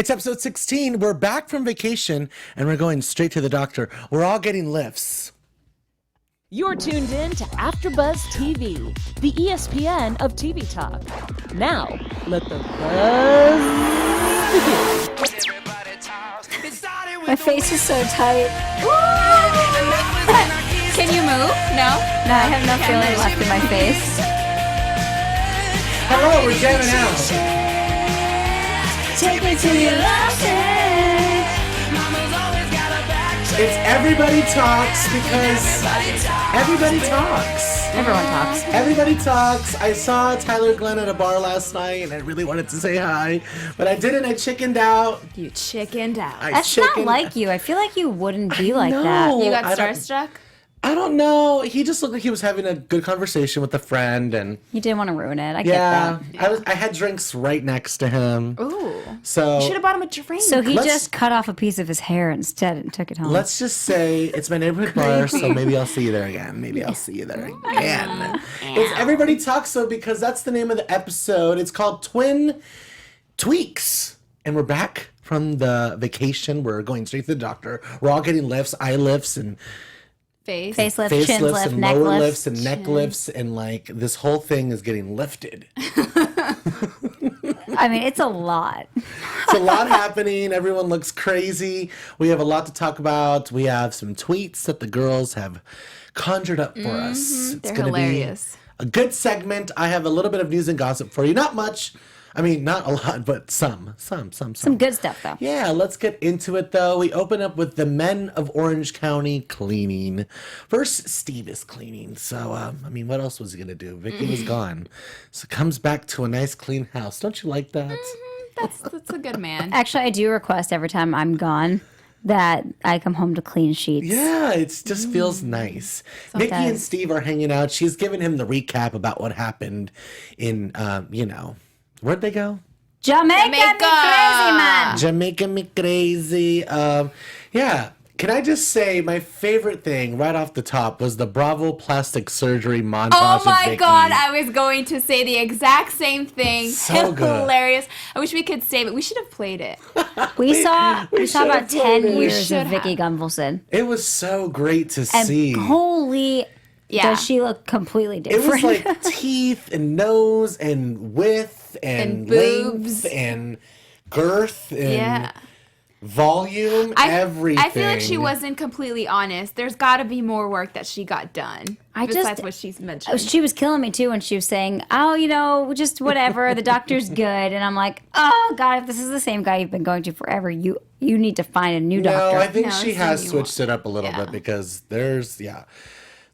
It's episode 16. We're back from vacation and we're going straight to the doctor. We're all getting lifts. You're tuned in to Afterbuzz TV, the ESPN of TV talk. Now, let the buzz begin. My face is so tight. Can you move? No? No, I have no feeling left in my face. Hello, we're jamming out. Take me to your lost end. It's Everybody Talks because everybody talks. Everyone talks. Everybody talks. I saw Tyler Glenn at a bar last night and I really wanted to say hi, but I didn't. I chickened out. You chickened out. That's not like you. I feel like you wouldn't be like that. You got starstruck? I don't know. He just looked like he was having a good conversation with a friend, and You didn't want to ruin it. I get that. I had drinks right next to him. Ooh. So You should have bought him a drink. So he just cut off a piece of his hair instead and took it home. let's just say it's my neighborhood bar, so maybe I'll see you there again. Maybe I'll see you there again. It's Everybody Talks, though, because that's the name of the episode. It's called Twin Tweaks, and we're back from the vacation. We're going straight to the doctor. We're all getting lifts, eye lifts, and Facelift, face chin lifts, lift, and neck lower lift. lifts, and neck lifts, and like this whole thing is getting lifted. I mean, it's a lot. It's a lot happening. Everyone looks crazy. We have a lot to talk about. We have some tweets that the girls have conjured up for us. It's They're gonna hilarious. be a good segment. I have a little bit of news and gossip for you. Not much. I mean, not a lot, but some. Some good stuff, though. Yeah, let's get into it, though. We open up with the men of Orange County cleaning. First, Steve is cleaning. So, I mean, what else was he going to do? Vicki was gone. So, comes back to a nice, clean house. Don't you like that? That's a good man. Actually, I do request every time I'm gone that I come home to clean sheets. Yeah, it just feels nice. Vicki and does. Steve are hanging out. She's giving him the recap about what happened in, where'd they go? Jamaica. Me crazy, man. Jamaica me crazy. Yeah. Can I just say my favorite thing right off the top was the Bravo plastic surgery montage. Oh my of Vicki. God, I was going to say the exact same thing. So good. Hilarious. I wish we could save it. We should have played it. We saw should about have 10 played it. We years should of Vicki Gunvalson. It was so great to And see. holy, Yeah. does she look completely It different. was like teeth and nose and width and And boobs. length and girth and Yeah. volume, everything. I feel like she wasn't completely honest. There's got to be more work that she got done. Besides what she's mentioned. She was killing me too when she was saying, oh, just whatever, the doctor's good. And I'm like, oh, God, if this is the same guy you've been going to forever, you need to find a new doctor. No, I think No, she it's has a new switched one. it up a little Yeah. bit because there's,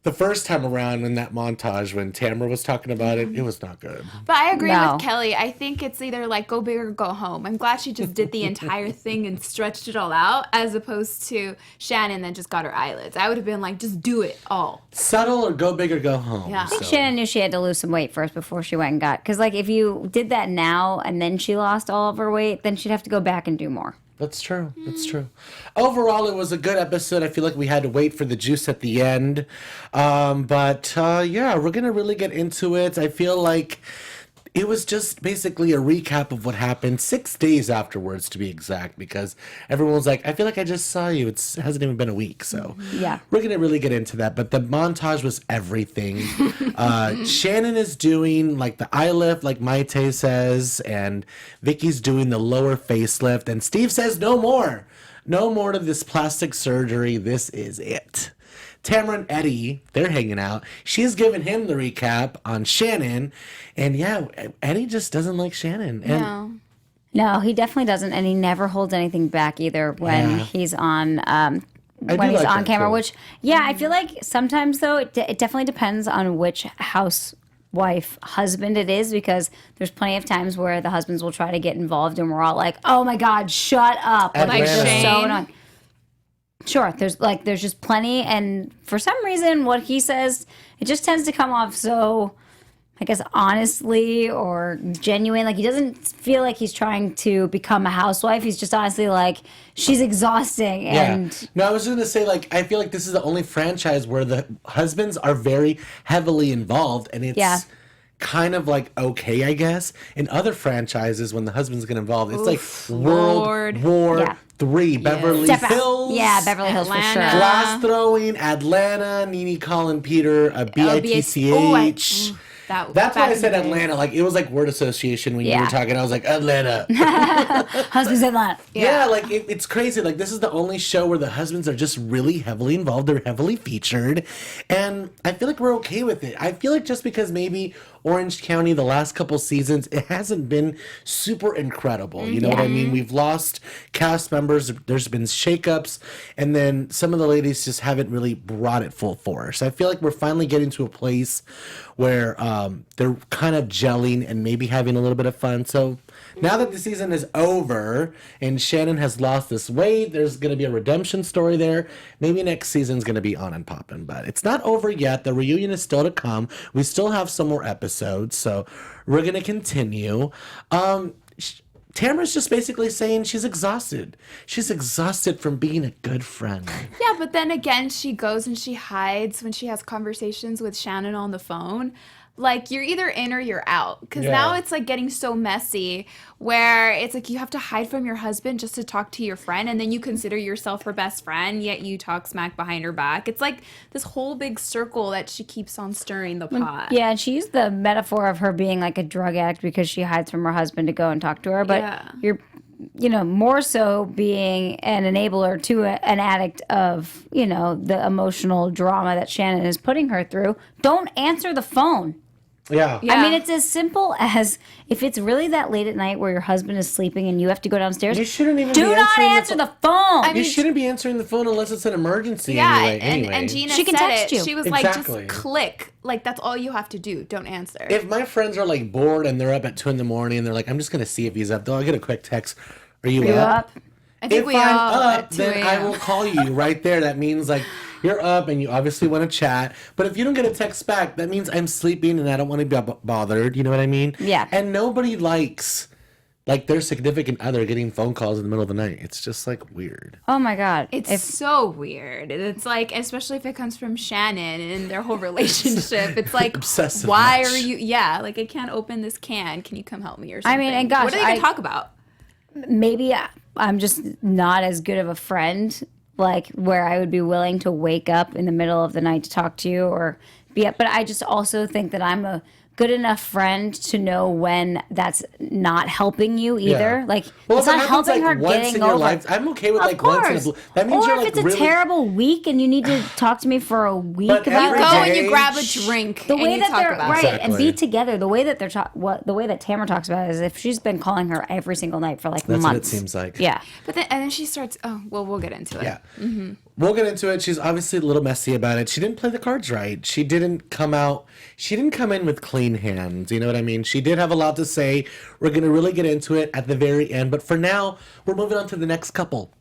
the first time around in that montage when Tamra was talking about it, it was not good. But I agree No. with Kelly. I think it's either like go big or go home. I'm glad she just did the entire thing and stretched it all out as opposed to Shannon that just got her eyelids. I would have been like, just do it all. Subtle or go big or go home. Yeah. I think Shannon knew she had to lose some weight first before she went and got, because like if you did that now and then she lost all of her weight, then she'd have to go back and do more. That's true. That's true. Overall, it was a good episode. I feel like we had to wait for the juice at the end. But we're going to really get into it. I feel like it was just basically a recap of what happened 6 days afterwards, to be exact, because everyone was like, I feel like I just saw you. It hasn't even been a week. So Yeah. we're going to really get into that. But the montage was everything. Shannon is doing like the eye lift, like Mayte says, and Vicki's doing the lower facelift. And Steve says, no more. No more to this plastic surgery. This is it. Tamra and Eddie, they're hanging out. She's giving him the recap on Shannon. And Eddie just doesn't like Shannon. And No. No, he definitely doesn't, and he never holds anything back either when he's on do like that, camera. too. Which, I feel like sometimes though it definitely depends on which housewife husband it is, because there's plenty of times where the husbands will try to get involved, and we're all like, "Oh my God, shut up!" Like it's just Shane. so annoying. Sure, there's just plenty, and for some reason, what he says, it just tends to come off so, I guess, honestly or genuine. Like, he doesn't feel like he's trying to become a housewife. He's just honestly like, she's exhausting. And no, I was going to say, like, I feel like this is the only franchise where the husbands are very heavily involved, and kind of like okay, I guess. In other franchises, when the husbands get involved, it's like Lord. World War Yeah. III, Beverly Step out. Hills. Yeah, Beverly Hills for Atlanta. sure. Glass throwing, Atlanta, Nene calling Peter a bitch. That's why I said Atlanta. Like, it was like word association when you were talking. I was like, Atlanta. Husbands Atlanta. Yeah, like, it's crazy. Like, this is the only show where the husbands are just really heavily involved. They're heavily featured. And I feel like we're okay with it. I feel like just because maybe Orange County, the last couple seasons, it hasn't been super incredible. You know what I mean? We've lost cast members. There's been shakeups. And then some of the ladies just haven't really brought it full force. I feel like we're finally getting to a place where they're kind of gelling and maybe having a little bit of fun. So now that the season is over and Shannon has lost this weight, there's going to be a redemption story there. Maybe next season's going to be on and popping, but it's not over yet. The reunion is still to come. We still have some more episodes, so we're going to continue. Tamra's just basically saying she's exhausted. She's exhausted from being a good friend. Yeah, but then again, she goes and she hides when she has conversations with Shannon on the phone. Like, you're either in or you're out. Because now it's, like, getting so messy where it's, like, you have to hide from your husband just to talk to your friend. And then you consider yourself her best friend, yet you talk smack behind her back. It's, like, this whole big circle that she keeps on stirring the pot. Yeah, and she used the metaphor of her being like a drug addict because she hides from her husband to go and talk to her. But you're, more so being an enabler to an addict of, the emotional drama that Shannon is putting her through. Don't answer the phone. Yeah. I mean, it's as simple as if it's really that late at night where your husband is sleeping and you have to go downstairs. You shouldn't even do be not answer the phone. You shouldn't be answering the phone unless it's an emergency. Yeah, anyway. and Gina She can said text it. you. She was Exactly. like, just click. Like, that's all you have to do. Don't answer. If my friends are like bored and they're up at 2 a.m. and they're like, I'm just gonna see if he's up, I'll get a quick text. Are you up? I think If we I'm all up, at 2 then I a.m. will call you right there. That means like you're up and you obviously want to chat. But if you don't get a text back, that means I'm sleeping and I don't want to be bothered. You know what I mean? Yeah. And nobody likes like their significant other getting phone calls in the middle of the night. It's just like weird. Oh my God. It's so weird. It's like, especially if it comes from Shannon and their whole relationship. It's like, Obsessive why much. are you? Yeah, like, I can't open this can. Can you come help me or something? I mean, and gosh, what are they gonna talk about? maybe I'm just not as good of a friend, like where I would be willing to wake up in the middle of the night to talk to you or be up. But I just also think that I'm a good enough friend to know when that's not helping you either. Yeah. Like, Well, it's if it not happens, helping like, her once getting in your over. life, I'm okay with Of like once in a course. blue. That means or you're if like it's a really terrible week and you need to talk to me for a week But about every it. Go day- and you grab a drink The and way you that talk they're about right it. and be Exactly. together, the way that they're the way that Tamra talks about it is if she's been calling her every single night for like That's months. what it seems like. Yeah. But then, and then she starts, oh, well, we'll get into it. Yeah. We'll get into it. She's obviously a little messy about it. She didn't play the cards right. She didn't come in with clean hands. You know what I mean? She did have a lot to say. We're going to really get into it at the very end. But for now, we're moving on to the next couple.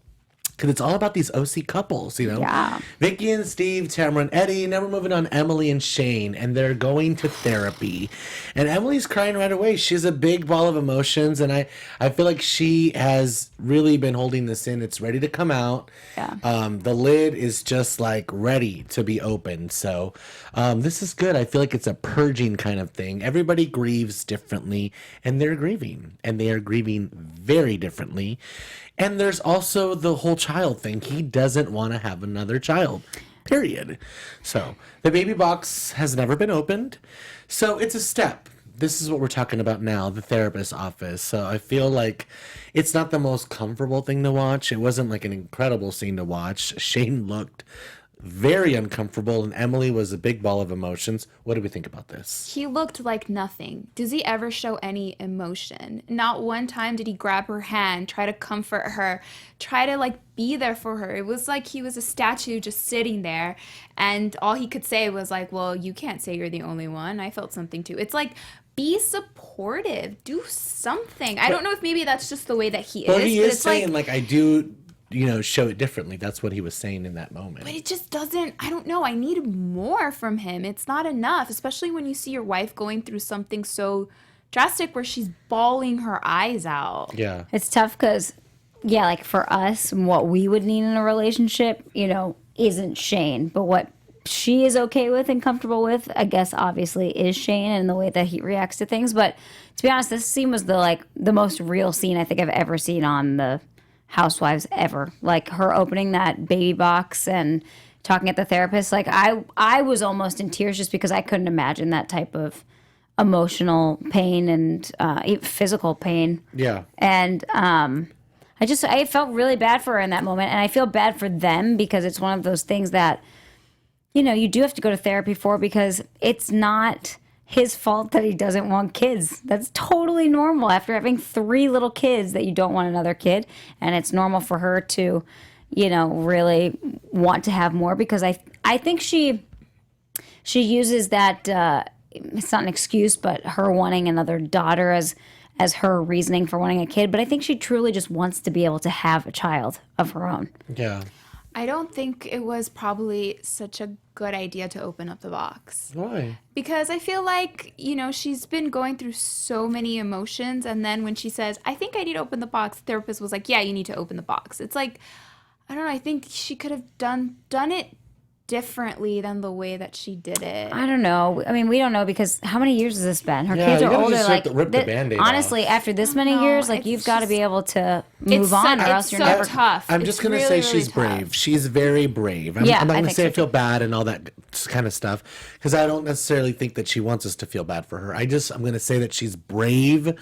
Because it's all about these OC couples, Yeah. Vicki and Steve, Tamra and Eddie. Now we're moving on Emily and Shane, and they're going to therapy. And Emily's crying right away. She's a big ball of emotions, and I feel like she has really been holding this in. It's ready to come out. Yeah. The lid is just like ready to be opened. So this is good. I feel like it's a purging kind of thing. Everybody grieves differently, and they're grieving, and they are grieving very differently. And there's also the whole child thing. He doesn't want to have another child, period. So the baby box has never been opened. So it's a step. This is what we're talking about now, the therapist's office. So I feel like it's not the most comfortable thing to watch. It wasn't like an incredible scene to watch. Shane looked very uncomfortable, and Emily was a big ball of emotions. What do we think about this? He looked like nothing. Does he ever show any emotion? Not one time did he grab her hand, try to comfort her, try to like be there for her. It was like he was a statue just sitting there, and all he could say was like, well, you can't say you're the only one. I felt something too. It's like, be supportive. Do something. I don't know if maybe that's just the way that he Well, is. he but is it's saying, like, I do, show it differently. That's what he was saying in that moment. But it just doesn't, I don't know. I need more from him. It's not enough, especially when you see your wife going through something so drastic where she's bawling her eyes out. Yeah. It's tough because, yeah, like for us, what we would need in a relationship, isn't Shane. But what she is okay with and comfortable with, I guess, obviously, is Shane and the way that he reacts to things. But to be honest, this scene was the most real scene I think I've ever seen on the Housewives ever. Like her opening that baby box and talking at the therapist. Like I was almost in tears just because I couldn't imagine that type of emotional pain and physical pain. Yeah. And I felt really bad for her in that moment, and I feel bad for them because it's one of those things that, you know, you do have to go to therapy for, because it's not his fault that he doesn't want kids. That's totally normal after having 3 little kids that you don't want another kid, and it's normal for her to, you know, really want to have more, because I think she uses that it's not an excuse, but her wanting another daughter as her reasoning for wanting a kid. But I think she truly just wants to be able to have a child of her own. Yeah. I don't think it was probably such a good idea to open up the box. Why? Because I feel like, you know, she's been going through so many emotions. And then when she says, I think I need to open the box, the therapist was like, yeah, you need to open the box. It's like, I don't know. I think she could have done it differently than the way that she did it. I don't know. I mean, we don't know, because how many years has this been? Her Yeah, kids you are gotta older. just Like, rip the Band-Aid honestly, off. after this many know, years, like it's you've got to be just- able to move on, or else you're so never. tough. I'm It's just gonna really, say really she's tough. brave. She's very brave. I'm Yeah, not I gonna think say so I feel bad and all that kind of stuff, because I don't necessarily think that she wants us to feel bad for her. I'm gonna say that she's brave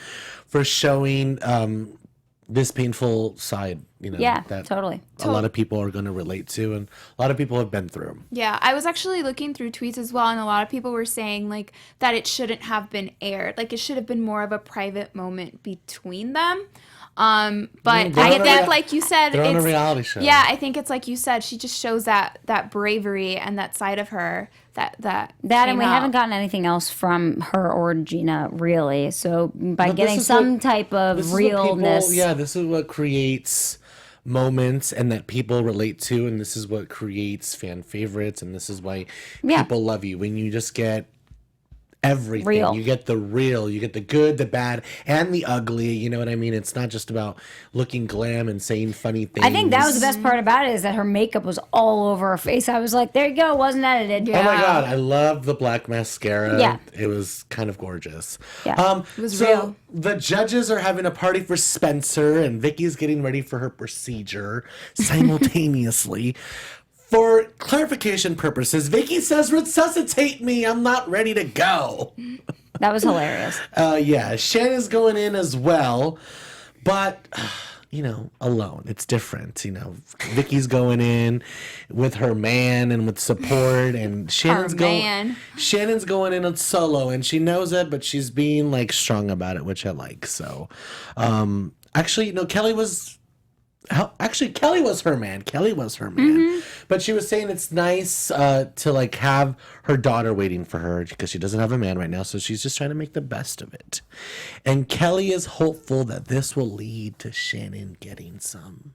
for showing this painful side, you know, Yeah, that totally. a lot of people are going to relate to, and a lot of people have been through. Yeah, I was actually looking through tweets as well, and a lot of people were saying like that it shouldn't have been aired. Like it should have been more of a private moment between them. But they're I on a think, rea- like you said, They're on a it's reality show. yeah. I think it's like you said. She just shows that bravery and that side of her that And came we out. haven't gotten anything else from her or Gina, really. So by But getting this is some what- type of This is what people- realness. yeah, this is what creates moments and that people relate to, and this is what creates fan favorites, and this is why Yeah. people love you, when you just get everything. Real. You get the real, you get the good, the bad, and the ugly. You know what I mean? It's not just about looking glam and saying funny things. I think that was the best part about it, is that her makeup was all over her face. I was like, there you go, it wasn't edited. Oh my god, I love the black mascara. Yeah. It was kind of gorgeous. Yeah. It was so real. the judges are having a party for Spencer, and Vicky's getting ready for her procedure simultaneously. For clarification purposes, Vicky says, resuscitate me, I'm not ready to go. That was hilarious. Yeah, Shannon's going in as well, but you know, alone. It's different. You know, Vicky's going in with her man and with support, and Shannon's man. Shannon's going in solo, and she knows it, but she's being like strong about it, which I like. So, actually, no, Kelly was her man. Kelly was her man. But she was saying it's nice to like have her daughter waiting for her, because she doesn't have a man right now. So she's just trying to make the best of it. And Kelly is hopeful that this will lead to Shannon getting some.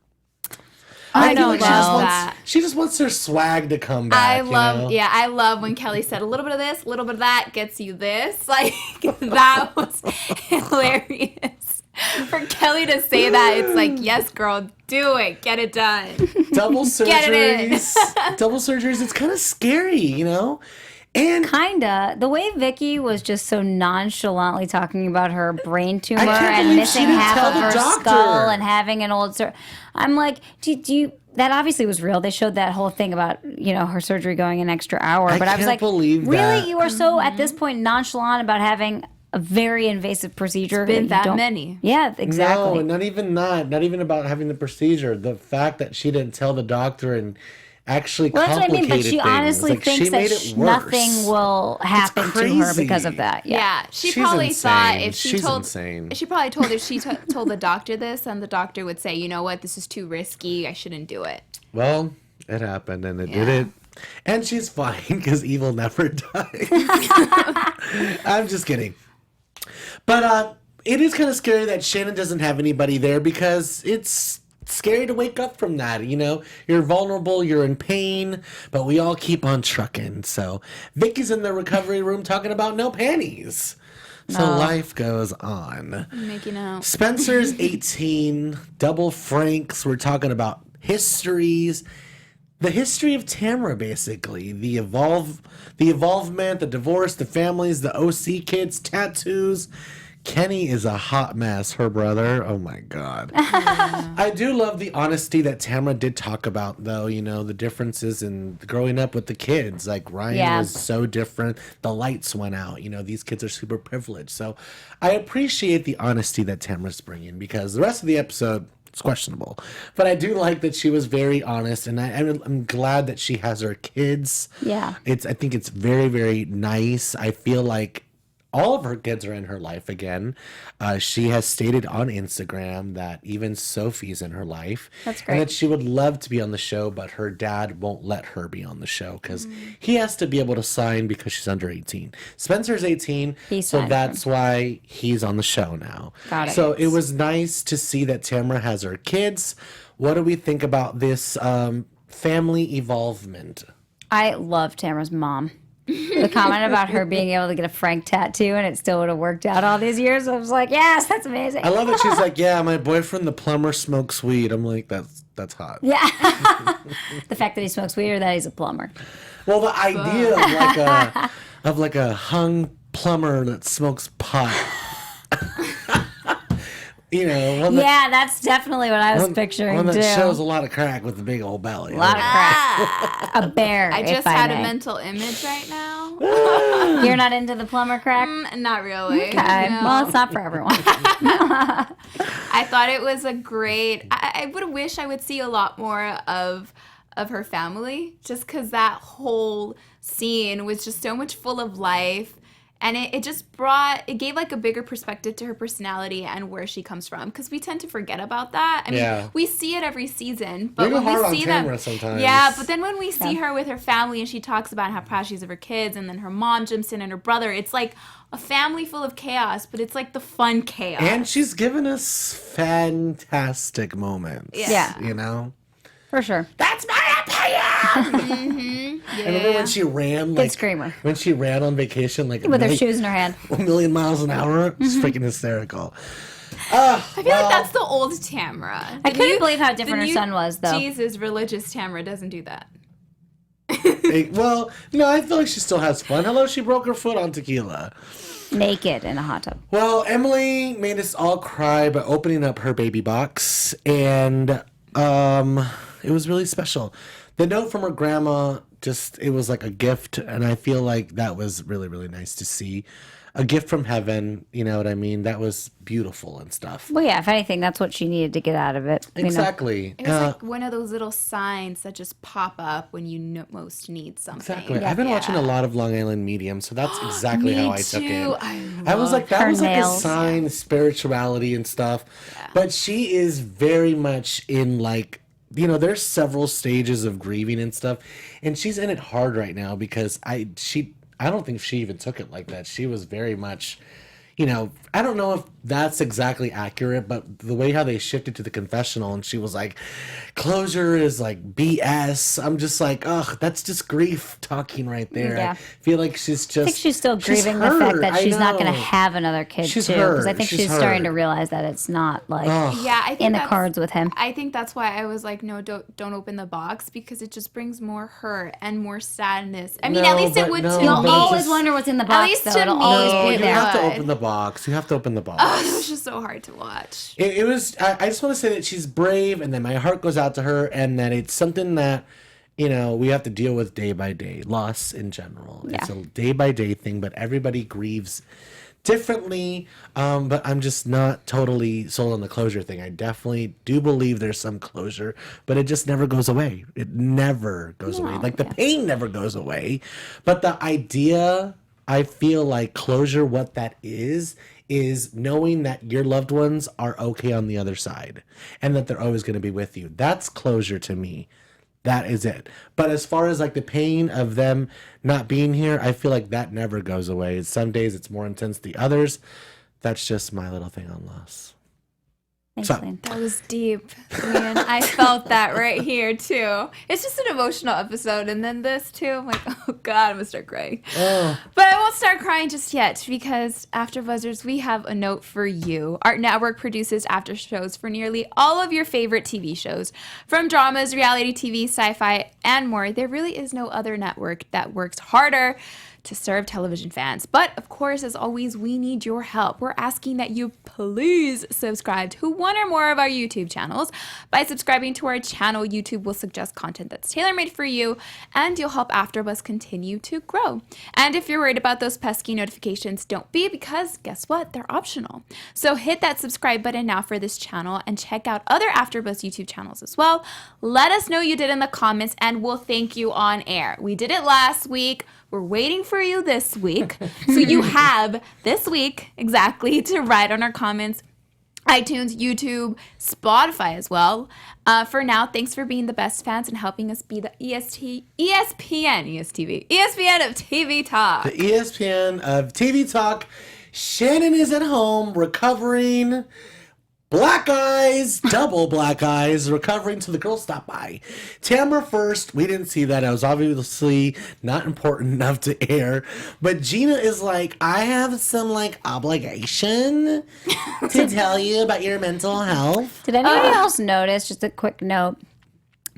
I feel know, like that. she just wants her swag to come back. I love, you know? yeah, I love when Kelly said a little bit of this, a little bit of that gets you this. Like, that was hilarious. For Kelly to say that, it's like, yes, girl, do it. Get it done. Double Get it in. surgeries. Double surgeries. It's kind of scary, you know? And Kinda. The way Vicky was just so nonchalantly talking about her brain tumor can't and believe she missing didn't half tell of the her doctor. skull and having an old I'm like, do you that obviously was real. They showed that whole thing about, you know, her surgery going an extra hour. I But I was can't like, believe really? that. You are so at this point nonchalant about having a very invasive procedure. been you that don't- many. Yeah, exactly. No, not even that. Not even about having the procedure. The fact that she didn't tell the doctor and actually Well, that's what I mean, complicated but she things. honestly Like, thinks she that made it worse. nothing will happen to her crazy. because of that. Yeah, she She's probably thought insane. if she She's told, insane. she probably told if she told the doctor this, and the doctor would say, you know what, this is too risky. I shouldn't do it. Well, it happened, and it did Yeah. it. And she's fine, because evil never dies. I'm just kidding. But it is kind of scary that Shannon doesn't have anybody there, because it's scary to wake up from that. You know, you're vulnerable, you're in pain, but we all keep on trucking. So Vicky's in the recovery room talking about no panties. So life goes on. Making out. Spencer's 18, double Franks. We're talking about histories. the history of Tamra, basically. The evolvement, the divorce, the families, the OC kids, tattoos. Kenny is a hot mess, her brother. Oh my God. I do love the honesty that Tamra did talk about, though, you know, the differences in growing up with the kids. Like, Ryan was so different. The lights went out. You know, these kids are super privileged. So I appreciate the honesty that Tamra's bringing, because the rest of the episode, it's questionable. But I do like that she was very honest, and I'm glad that she has her kids. Yeah. I think it's very, very nice. I feel like all of her kids are in her life again. She has stated on Instagram that even Sophie's in her life. That's great. And that she would love to be on the show, but her dad won't let her be on the show because he has to be able to sign because she's under 18. Spencer's 18, so that's why he's on the show now. Got it. So it was nice to see that Tamra has her kids. What do we think about this family evolvement? I love Tamara's mom. The comment about her being able to get a Frank tattoo and it still would have worked out all these years. I was like, yes, that's amazing. I love that she's like, yeah, my boyfriend, the plumber, smokes weed. I'm like, that's hot. Yeah. The fact that he smokes weed or that he's a plumber. Well, the idea of like a hung plumber that smokes pot. You know, that's definitely what I was picturing one that too. shows a lot of crack with a big old belly. A lot of crack. A bear. I just if had may. a mental image right now. You're not into the plumber crack? Not really. Okay. No. Well, it's not for everyone. I thought it was a great. I would wish I would see a lot more of her family, just because that whole scene was just so much full of life. And it gave like a bigger perspective to her personality and where she comes from. Because we tend to forget about that. I mean, we see it every season. But when we see them, sometimes. Yeah, but then when we see her with her family and she talks about how proud she is of her kids, and then her mom jumps in and her brother, it's like a family full of chaos, but it's like the fun chaos. And she's given us fantastic moments. Yeah. You know? For sure. That's my opinion! Yeah. I remember when she ran, Good screamer. when she ran on vacation, like With her shoes in her hand. a million miles an hour. It's freaking hysterical. I feel like that's the old Tamra. I couldn't believe how different her son was, though. Jesus, religious Tamra doesn't do that. Well, no, I feel like she still has fun. Hello, she broke her foot on tequila. Naked in a hot tub. Well, Emily made us all cry by opening up her baby box, and it was really special. The note from her grandma, it was like a gift, and I feel like that was really, really nice to see. A gift from heaven, you know what I mean? That was beautiful and stuff. Well, yeah, if anything, that's what she needed to get out of it. Exactly. It was like one of those little signs that just pop up when you most need something. Exactly. I've been watching a lot of Long Island Medium, so that's exactly how I took it. I was like, that was like a nails. sign, spirituality and stuff. Yeah. But she is very much in like, you know, there's several stages of grieving and stuff, and she's in it hard right now because I don't think she even took it like that. She was very much, you know, I don't know if that's exactly accurate, but the way how they shifted to the confessional and she was like, closure is like BS. I'm just like, ugh, that's just grief talking right there. Yeah. I feel like she's just... I think she's still grieving the fact that she's not going to have another kid, too. Because I think she's starting to realize that it's not, like, I think in the cards with him. I think that's why I was like, no, don't open the box, because it just brings more hurt and more sadness. I mean, at least it would to You'll me. always wonder what's in the box, least though. to It'll me, always Oh, be you there. have to open the box. You have to open the box. It was just so hard to watch. It was. I just want to say that she's brave, and then my heart goes out to her, and that it's something that, you know, we have to deal with day by day. Loss in general. Yeah. It's a day by day thing, but everybody grieves differently. But I'm just not totally sold on the closure thing. I definitely do believe there's some closure, but it just never goes away. It never goes away. Like the pain never goes away, but the idea, I feel like closure, what that is knowing that your loved ones are okay on the other side and that they're always going to be with you. That's closure to me. That is it. But as far as like the pain of them not being here, I feel like that never goes away. Some days it's more intense than others. That's just my little thing on loss. Thanks, So- Lane. That was deep. Man, I felt that right here too. It's just an emotional episode, and then this too. I'm like, oh God, I'm gonna start crying. But I won't start crying just yet because after Buzzers, we have a note for you. Our network produces after shows for nearly all of your favorite TV shows, from dramas, reality TV, sci-fi, and more. There really is no other network that works harder to serve television fans. But of course, as always, we need your help. We're asking that you please subscribe to one or more of our YouTube channels. By subscribing to our channel, YouTube will suggest content that's tailor-made for you, and you'll help AfterBuzz continue to grow. And if you're worried about those pesky notifications, don't be, because guess what? They're optional. So hit that subscribe button now for this channel and check out other AfterBuzz YouTube channels as well. Let us know you did in the comments, and we'll thank you on air. We did it last week. We're waiting for you this week. So you have this week exactly to write on our comments. iTunes, YouTube, Spotify as well. For now, thanks for being the best fans and helping us be the ESPN of TV Talk. The ESPN of TV Talk. Shannon is at home recovering. Black eyes, double black eyes, recovering till the girls stop by. Tamra first, we didn't see that. It was obviously not important enough to air. But Gina is like, I have some obligation to tell you about your mental health. Did anybody else notice, just a quick note,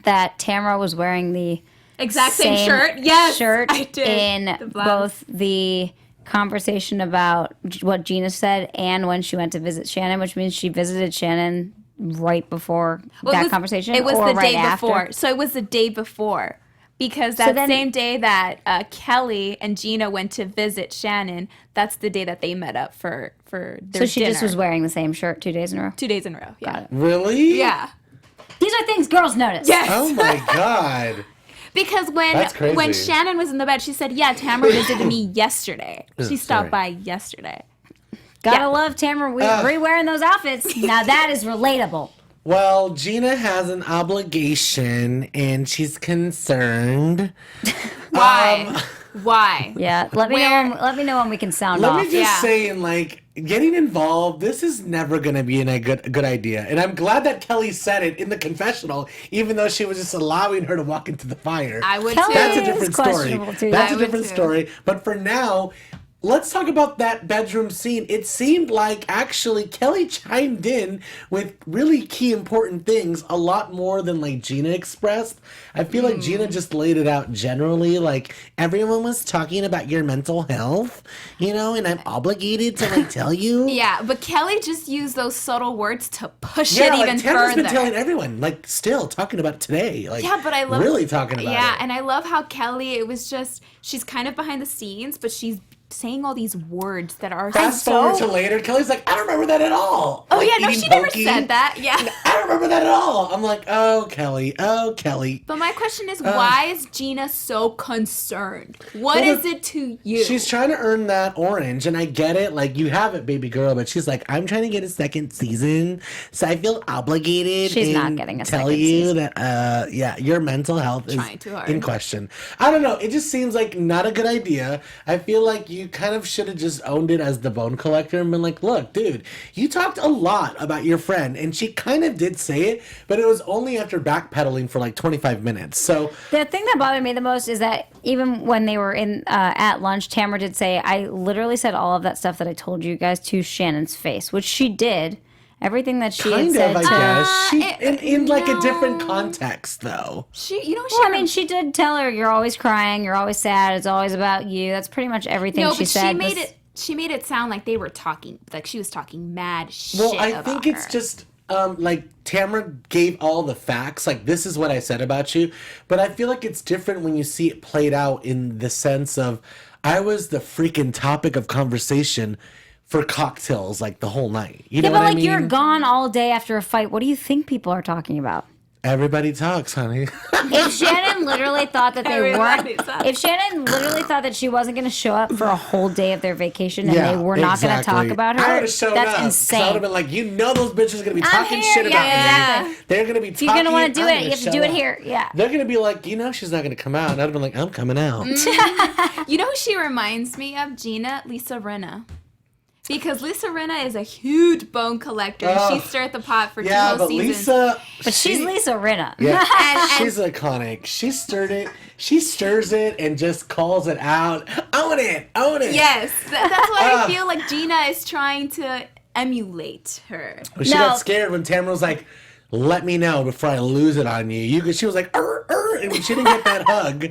that Tamra was wearing the Exact same shirt? Yes, shirt I did. in both the conversation about what Gina said and when she went to visit Shannon, which means she visited Shannon right before conversation. It was or the right day after. before. So it was the day before. Because that same day that Kelly and Gina went to visit Shannon, that's the day that they met up for their So she dinner. just was wearing the same shirt 2 days in a row. 2 days in a row. Yeah. Really? Yeah. These are things girls notice. Yes. Oh my God. Because That's crazy. when Shannon was in the bed, she said, "Yeah, Tamra visited me yesterday. She stopped by yesterday." Gotta love Tamra re-wearing those outfits. Now that is relatable. Well, Gina has an obligation and she's concerned. Why? Why? Yeah, let me know when we can sound Let off. me just say, getting involved, this is never going to be a good idea. And I'm glad that Kelly said it in the confessional, even though she was just allowing her to walk into the fire. I would Kelly too. That's a is different story. questionable, too. That's I a would different too. story. But for now, let's talk about that bedroom scene. It seemed like actually Kelly chimed in with really key important things a lot more than Gina expressed. I feel like Gina just laid it out generally. Everyone was talking about your mental health, and I'm obligated to tell you. Yeah, but Kelly just used those subtle words to push Yeah, it even Tamra's further. been telling everyone, still talking about it today. Yeah, but I love really talking about it. Yeah, and I love how Kelly. It was just she's kind of behind the scenes, but she's saying all these words that are Fast forward to later, Kelly's like, I don't remember that at all. Oh yeah, no, eating she never pokey. said that. Yeah. I don't remember that at all. I'm like, oh, Kelly. But my question is, why is Gina so concerned? What is it to you? She's trying to earn that orange, and I get it. You have it, baby girl. But she's like, I'm trying to get a second season, so I feel obligated. She's not getting a tell second you season. that, your mental health is Trying too hard. in question. I don't know. It just seems like not a good idea. I feel like you kind of should have just owned it as the bone collector and been like, look, dude, you talked a lot about your friend, and she kind of did say it, but it was only after backpedaling for 25 minutes. So The thing that bothered me the most is that even when they were in at lunch, Tamra did say, I literally said all of that stuff that I told you guys to Shannon's face, which she did. Everything that she had kind said of, I to guess. In a no. different context, though. she did tell her, you're always crying, you're always sad, it's always about you. That's pretty much everything no, she but said. she made it sound like they were talking, like she was talking mad shit Well, I about think her. it's just Tamra gave all the facts. This is what I said about you. But I feel like it's different when you see it played out in the sense of I was the freaking topic of conversation for cocktails the whole night. You know but what I mean? you're gone all day after a fight. What do you think people are talking about? Everybody talks, honey. If Shannon literally thought that they weren't, Everybody talks. if Shannon literally thought that she wasn't going to show up for a whole day of their vacation and they were not going to talk about her, I would have shown that's up. I would insane. have been like, those bitches are going to be I'm talking here, shit about yeah. me. They're going to be talking. If you're going to want to do I'm it, you gonna have to do show it up. here. Yeah. They're going to be like, she's not going to come out. And I'd have been like, I'm coming out. You know who she reminds me of? Gina, Lisa Rinna. Because Lisa Rinna is a huge bone collector. She stirred the pot for 2 whole seasons. But she's Lisa Rinna. Yeah, she's iconic. She stirred it. She stirs it and just calls it out. Own it. Yes, that's why I feel like Gina is trying to emulate her. Well, she got scared when Tamra was like, let me know before I lose it on you. She was like, and she didn't get that hug.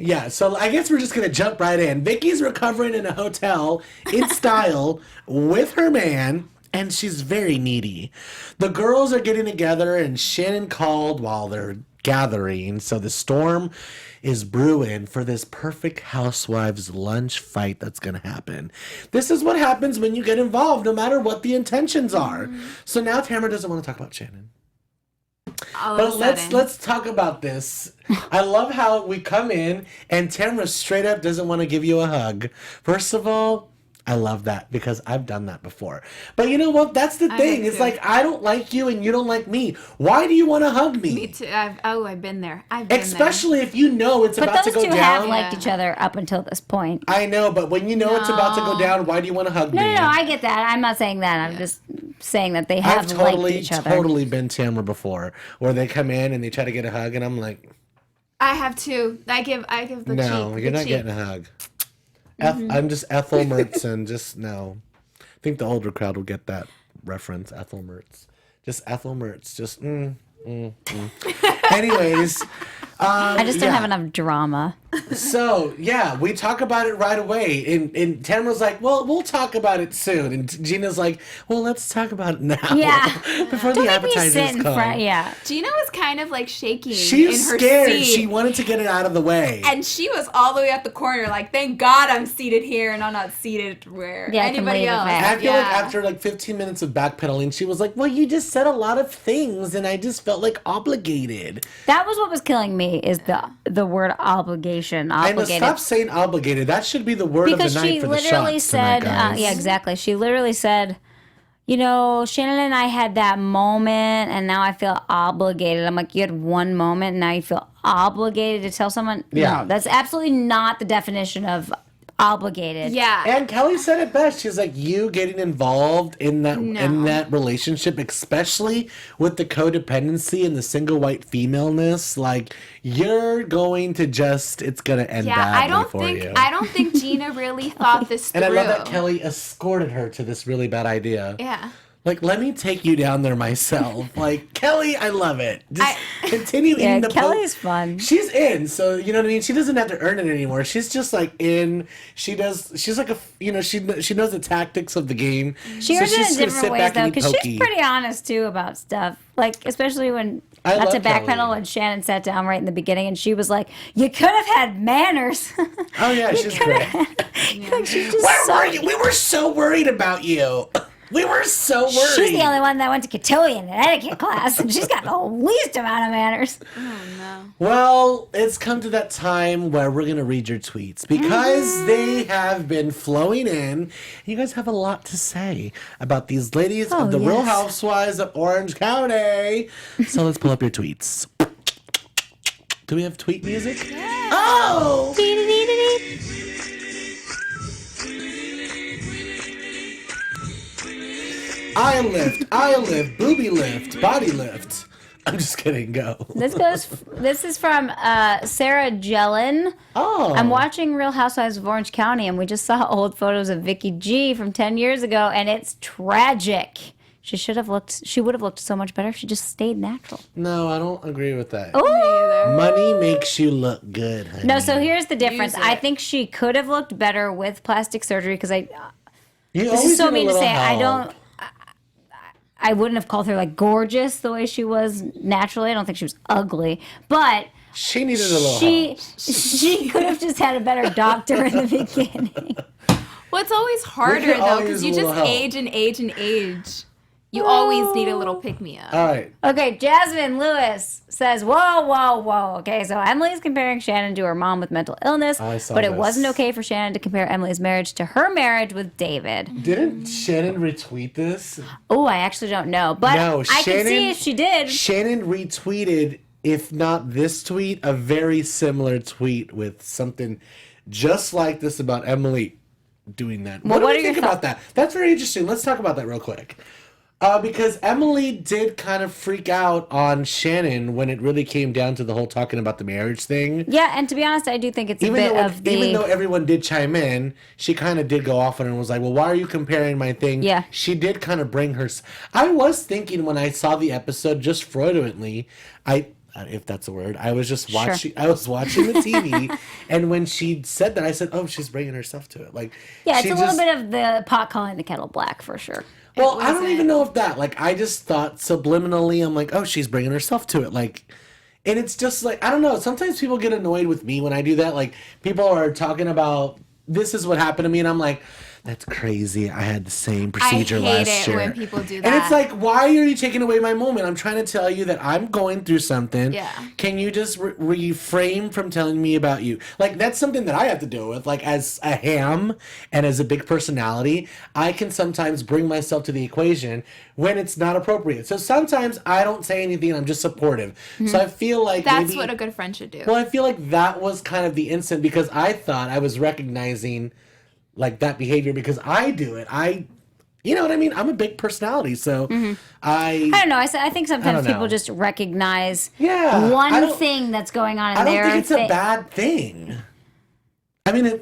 Yeah, so I guess we're just going to jump right in. Vicki's recovering in a hotel in style with her man, and she's very needy. The girls are getting together, and Shannon called while they're gathering, so the storm is brewing for this perfect Housewives lunch fight that's going to happen. This is what happens when you get involved, no matter what the intentions are. So now Tamra doesn't want to talk about Shannon. But let's talk about this. I love how we come in and Tamra straight up doesn't want to give you a hug. First of all, I love that because I've done that before. But you know what? That's the thing. It's like, I don't like you and you don't like me. Why do you want to hug me? Me too. I've been there. Especially if you know it's about to go down. But those two have liked each other up until this point. I know, but when you know it's about to go down, why do you want to hug me? No, I get that. I'm not saying that. I'm just saying that they have liked each other. I've totally been Tamra before, where they come in and they try to get a hug, and I'm like, I have to. I give the cheek. No, you're not getting a hug. I'm just Ethel Mertz and just no. I think the older crowd will get that reference. Ethel Mertz. Just Ethel Mertz. Just Anyways. I just don't have enough drama. So, yeah, we talk about it right away. And Tamra's like, well, we'll talk about it soon. And Gina's like, well, let's talk about it now. Yeah. Before the appetizers come. Yeah. Gina was kind of like shaking She in was her scared. seat. She wanted to get it out of the way. And she was all the way at the corner, like, thank God I'm seated here and I'm not seated where anybody else. I feel like after like 15 minutes of backpedaling, she was like, well, you just said a lot of things and I just felt like obligated. That was what was killing me is the word obligation. I must stop saying obligated. That should be the word of the night for the shots tonight, guys. Yeah, exactly. She literally said, you know, Shannon and I had that moment and now I feel obligated. I'm like, you had one moment and now you feel obligated to tell someone? Yeah. No, that's absolutely not the definition of obligated. Yeah. And Kelly said it best. She's like, you getting involved in that relationship, especially with the codependency and the single white femaleness, like you're going to it's gonna end badly for you. I don't think Gina really thought this through. And I love that Kelly escorted her to this really bad idea. Yeah. Like, let me take you down there myself. Like, Kelly, I love it. Just continue eating the Kelly's fun. She's in, so you know what I mean? She doesn't have to earn it anymore. She's just like in. She's like she knows the tactics of the game. She earns it in different ways, though, because she's pretty honest, too, about stuff. Like, especially when, not to backpedal, when Shannon sat down right in the beginning and she was like, you could have had manners. Oh, yeah, she's great. Like, she's just Where were you? We were so worried about you. We were so worried. She's the only one that went to cotillion and etiquette class, and she's got the least amount of manners. Oh, no. Well, it's come to that time where we're going to read your tweets because they have been flowing in. You guys have a lot to say about these ladies of the Real Housewives of Orange County. So let's pull up your tweets. Do we have tweet music? Yeah. Oh! I lift, booby lift, body lift. I'm just kidding, go. This is from Sarah Jellin. Oh. I'm watching Real Housewives of Orange County, and we just saw old photos of Vicki G from 10 years ago, and it's tragic. She would have looked so much better if she just stayed natural. No, I don't agree with that. Oh. Money makes you look good, honey. No, so here's the difference. I think she could have looked better with plastic surgery, because this is so mean to say. I wouldn't have called her like gorgeous the way she was naturally. I don't think she was ugly, but she needed a little help. She could have just had a better doctor in the beginning. Well, it's always harder though, because you just age and age and age. You always need a little pick-me-up. All right. Okay, Jasmine Lewis says, whoa. Okay, so Emily's comparing Shannon to her mom with mental illness, but it wasn't okay for Shannon to compare Emily's marriage to her marriage with David. Didn't Shannon retweet this? Oh, I actually don't know, but no, I can see if she did. Shannon retweeted, if not this tweet, a very similar tweet with something just like this about Emily. doing that. Well, what do what you are your think about that? That's very interesting. Let's talk about that real quick. Because Emily did kind of freak out on Shannon when it really came down to the whole talking about the marriage thing. Yeah, and to be honest, I do think it's Even though everyone did chime in, she kind of did go off on it and was like, well, why are you comparing my thing? Yeah. She did kind of bring her... I was thinking when I saw the episode, just fluently, if that's a word, I was just watching. Sure. I was watching the TV, and when she said that, I said, "Oh, she's bringing herself to it." Like, yeah, it's a little bit of the pot calling the kettle black for sure. Well, I don't even know if that. Like, I just thought subliminally, I'm like, "Oh, she's bringing herself to it." Like, and it's just like I don't know. Sometimes people get annoyed with me when I do that. Like, people are talking about this is what happened to me, and I'm like. That's crazy. I had the same procedure last year. I hate it when people do that. And it's like, why are you taking away my moment? I'm trying to tell you that I'm going through something. Yeah. Can you just refrain from telling me about you? Like, that's something that I have to deal with. Like, as a ham and as a big personality, I can sometimes bring myself to the equation when it's not appropriate. So sometimes I don't say anything. I'm just supportive. Mm-hmm. So I feel like that's what a good friend should do. Well, I feel like that was kind of the instant because I thought I was recognizing like that behavior because I do it. You know what I mean? I'm a big personality, so I don't know. I think sometimes people just recognize one thing that's going on in their... I don't think it's a bad thing. I mean... I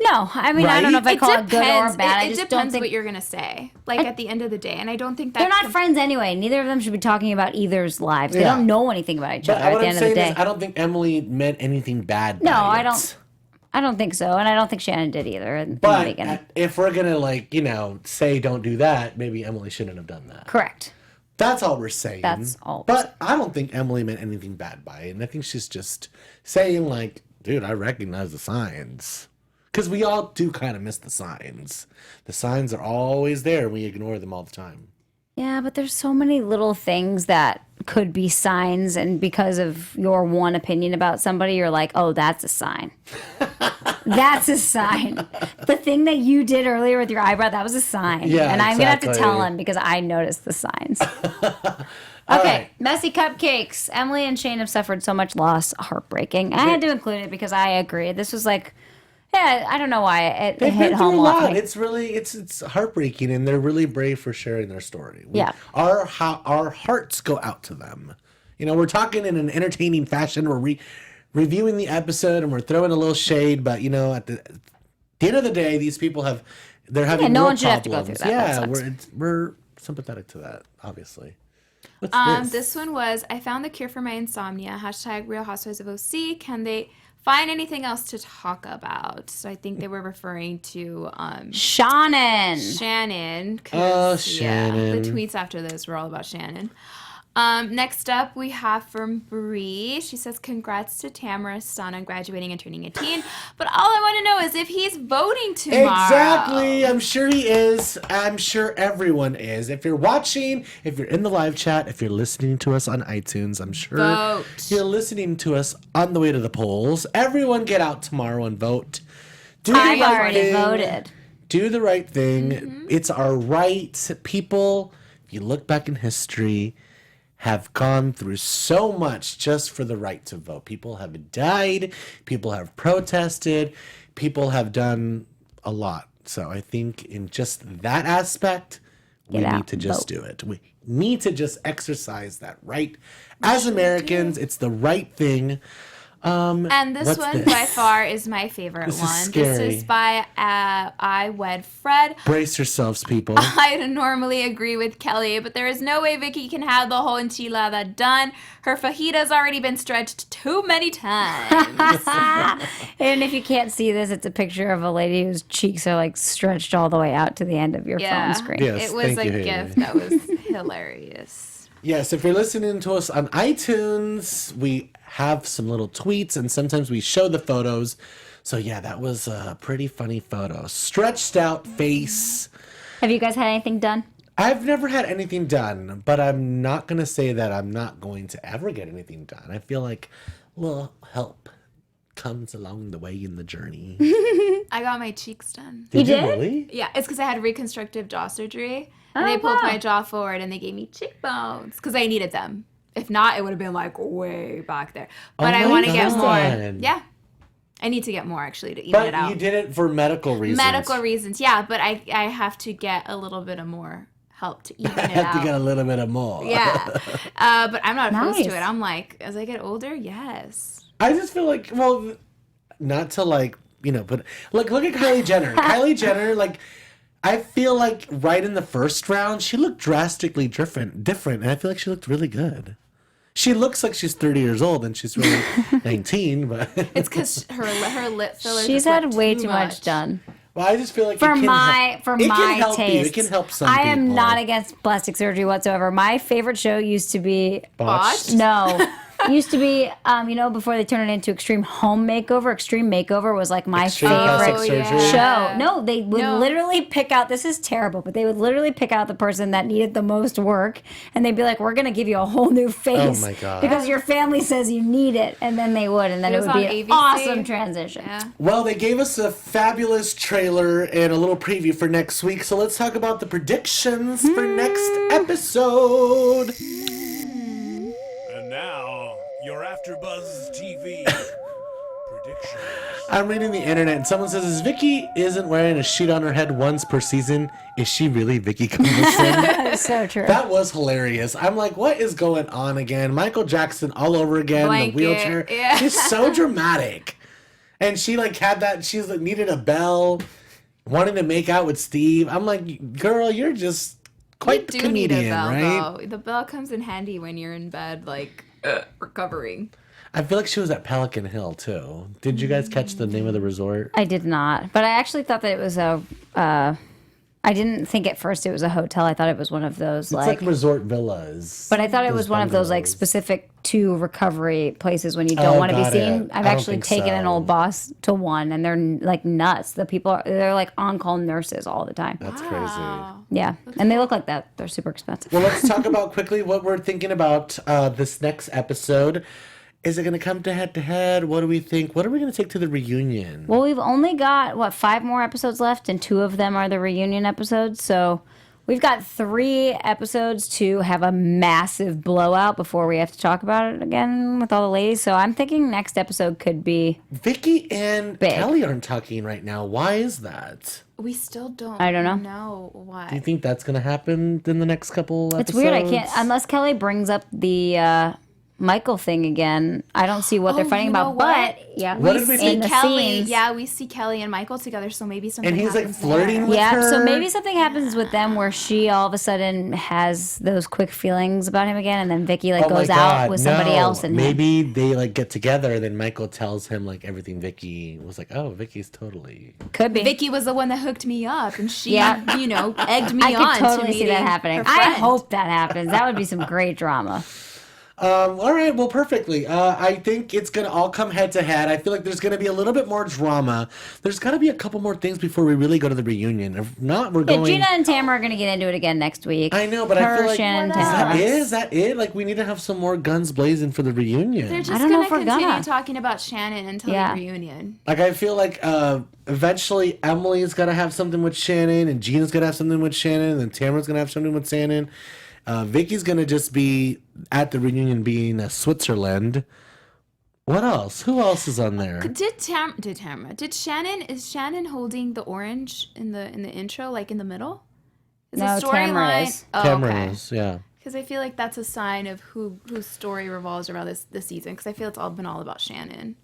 don't know if I call it good or bad. It depends what you're going to say, like at the end of the day, and I don't think they're not friends anyway. Neither of them should be talking about either's lives. They don't know anything about each other at the end of the day. I don't think Emily meant anything bad by it. I don't think so, and I don't think Shannon did either. But if we're gonna say don't do that, maybe Emily shouldn't have done that. Correct. That's all we're saying. That's all. But I don't think Emily meant anything bad by it, and I think she's just saying like, dude, I recognize the signs, because we all do kind of miss the signs. The signs are always there, and we ignore them all the time. Yeah, but there's so many little things that could be signs, and because of your one opinion about somebody, you're like, oh, that's a sign. That's a sign. The thing that you did earlier with your eyebrow, that was a sign. Yeah, and I'm going to have to tell him because I noticed the signs. Okay, messy cupcakes. Emily and Shane have suffered so much loss, heartbreaking. I had to include it because I agree. This was like... Yeah, I don't know why it hit home a lot. It's really it's heartbreaking, and they're really brave for sharing their story. Our hearts go out to them. You know, we're talking in an entertaining fashion. We're reviewing the episode, and we're throwing a little shade. But you know, at the end of the day, these people they're having no real one should problems. have to go through that. Yeah, we're sympathetic to that, obviously. This one was, I found the cure for my insomnia. # Real Housewives of OC. Can they find anything else to talk about? So I think they were referring to Shannon. Shannon. Oh, Shannon. Yeah, the tweets after this were all about Shannon. Next up, we have from Bree. She says, congrats to Tamra's son on graduating and turning 18. But all I want to know is if he's voting tomorrow. Exactly. I'm sure he is. I'm sure everyone is. If you're watching, if you're in the live chat, if you're listening to us on iTunes, I'm sure you're listening to us on the way to the polls. Everyone get out tomorrow and vote. I've already voted. Do the right thing. Mm-hmm. It's our right. People, if you look back in history, have gone through so much just for the right to vote. People have died. People have protested. People have done a lot. So I think in just that aspect, we need to just do it. We need to just exercise that right. As Americans, it's the right thing. And this one by far is my favorite one. This is by I Wed Fred. Brace yourselves, people. I normally agree with Kelly, but there is no way Vicki can have the whole enchilada done. Her fajita's already been stretched too many times. And if you can't see this, it's a picture of a lady whose cheeks are like stretched all the way out to the end of your phone screen. Yes, it was a gift that was hilarious. Yes, if you're listening to us on iTunes, we have some little tweets, and sometimes we show the photos. So yeah, that was a pretty funny photo. Stretched out face. Have you guys had anything done? I've never had anything done, but I'm not going to say that I'm not going to ever get anything done. I feel like a little help comes along the way in the journey. I got my cheeks done. Did you really? Yeah, it's because I had reconstructive jaw surgery. And they pulled my jaw forward and they gave me cheekbones because I needed them. If not, it would have been like way back there. But I want to get more. Yeah. I need to get more, actually, to even it But out. you did it for medical reasons. Medical reasons, yeah, but I have to get a little bit of more help to even it I have out. to get a little bit of more. Yeah. But I'm not opposed Nice. to it. I'm like, as I get older, yes. I just feel like, well, not to like, but like, look at Kylie Jenner. Kylie Jenner, like, I feel like right in the first round, she looked drastically different, and I feel like she looked really good. She looks like she's 30 years old, and she's really 19, but... It's because her lip fillers. She's just had went way too too much done. Well, I just feel like For it can my help taste, you. It can help some I people. am not against plastic surgery whatsoever. My favorite show used to be Botched. No. Used to be, before they turned it into Extreme Home Makeover. Extreme Makeover was like my Extreme favorite plastic surgery. show. No, they would literally pick out, this is terrible, but they would literally pick out the person that needed the most work, and they'd be like, we're going to give you a whole new face. Oh my God. Because your family says you need it. And then they would, and then It it was would be on an ABC. awesome transition. Yeah. Well, they gave us a fabulous trailer and a little preview for next week, so let's talk about the predictions for next episode. And now, your Afterbuzz TV predictions. I'm reading the internet, and someone says, "Is Vicki isn't wearing a sheet on her head once per season? Is she really Vicki Gunvalson?" That's so true. That was hilarious. I'm like, what is going on again? Michael Jackson all over again, Blanket, the wheelchair. yeah. She's so dramatic. And she like had that, she's like needed a bell, wanting to make out with Steve. I'm like, girl, you're just quite the You do need comedian, a bell, right? though. The bell comes in handy when you're in bed, like, recovering. I feel like she was at Pelican Hill too. Did you guys catch the name of the resort? I did not, but I actually thought that it was I didn't think at first it was a hotel. I thought it was one of those It's like like resort villas. but I thought it was one of those like bungalows. specific to recovery places when you don't Oh, want to be got seen. it. I've I don't actually think taken an so. old boss to one, and they're like nuts. The people they're like on call nurses all the time. That's crazy. Yeah, and they look like that. They're super expensive. Well, let's talk about quickly what we're thinking about this next episode. Is it going to come to head to head? What do we think? What are we going to take to the reunion? Well, we've only got 5 more episodes left, and 2 of them are the reunion episodes. So we've got 3 episodes to have a massive blowout before we have to talk about it again with all the ladies. So I'm thinking next episode could be. Vicki and Big. Kelly aren't talking right now. Why is that? We still don't I don't know. know why. Do you think that's going to happen in the next couple episodes? It's weird. I can't unless Kelly brings up the Michael thing again. I don't see what they're Oh, fighting you know about. what? But yeah, What did we in think? the Kelly, scenes. yeah, we see Kelly and Michael together, so maybe something And he's like happens flirting there. with Yeah, her. so maybe something happens with them where she all of a sudden has those quick feelings about him again, and then Vicki like Oh my goes out God, with somebody no. else, and maybe they like get together. And then Michael tells him like everything. Vicki was like, "Oh, Vicki's totally." could be. Vicky was the one that hooked me up, and she, Yeah. egged me I on could totally to see meeting that happening. her I friend. hope that happens. That would be some great drama. All right, well, perfectly. I think it's going to all come head to head. I feel like there's going to be a little bit more drama. There's got to be a couple more things before we really go to the reunion. If not, we're Yeah, going... Gina and Tamra are going to get into it again next week. I know, but I Her, feel like... Shannon, Is that Tamra. it? Is that it? Like, we need to have some more guns blazing for the reunion. They're just I don't know gonna if we're continue gonna. talking about Shannon until Yeah. the reunion. Like, I feel like eventually Emily's got to have something with Shannon, and Gina's going to have something with Shannon, and then Tamara's going to have something with Shannon. Vicky's going to just be at the reunion being Switzerland. What else? Who else is on there? Did Shannon, is Shannon holding the orange in the intro, like in the middle? Is No, Tamra is. Cameras, yeah. Because I feel like that's a sign of whose story revolves around this season. Because I feel it's all been all about Shannon.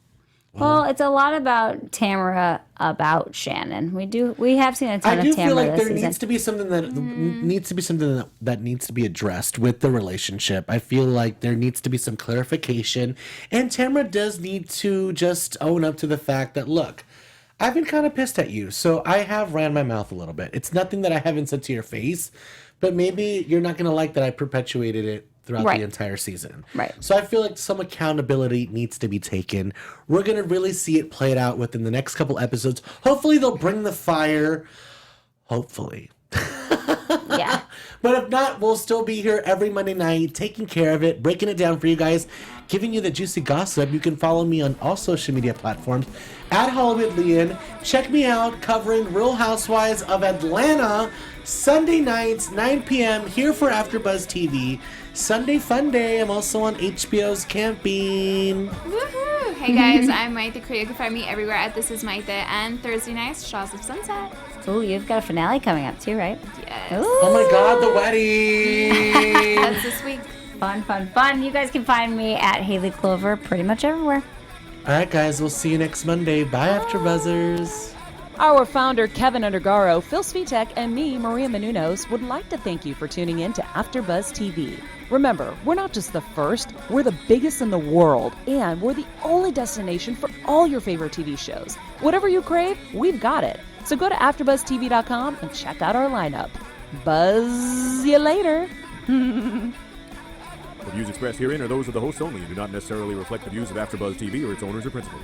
Well, it's a lot about Tamra about Shannon. We have seen a ton I of do Tamra feel like this there season. needs to be something that needs to be addressed with the relationship. I feel like there needs to be some clarification, and Tamra does need to just own up to the fact that, look, I've been kind of pissed at you, so I have ran my mouth a little bit. It's nothing that I haven't said to your face, but maybe you're not going to like that I perpetuated it throughout Right. the entire season. Right. So I feel like some accountability needs to be taken. We're going to really see it played out within the next couple episodes. Hopefully they'll bring the fire. Hopefully. Yeah. But if not, we'll still be here every Monday night, taking care of it, breaking it down for you guys, giving you the juicy gossip. You can follow me on all social media platforms at Hollywood Lian. Check me out covering Real Housewives of Atlanta Sunday nights, 9 p.m. here for AfterBuzz TV. Sunday Fun Day. I'm also on HBO's Camping. Woohoo! Hey guys, I'm Mayte Carrillo. You can find me everywhere at This Is Mayte and Thursday nights, Shaws of Sunset. Ooh, you've got a finale coming up too, right? Yes. Ooh. Oh my God, the wedding! That's this week. Fun, fun, fun. You guys can find me at Hayley Clover pretty much everywhere. All right, guys, we'll see you next Monday. Bye, AfterBuzzers. Our founder, Kevin Undergaro, Phil Svitek, and me, Maria Menounos, would like to thank you for tuning in to AfterBuzz TV. Remember, we're not just the first, we're the biggest in the world, and we're the only destination for all your favorite TV shows. Whatever you crave, we've got it. So go to AfterBuzzTV.com and check out our lineup. Buzz you later. The views expressed herein are those of the hosts only and do not necessarily reflect the views of AfterBuzz TV or its owners or principals.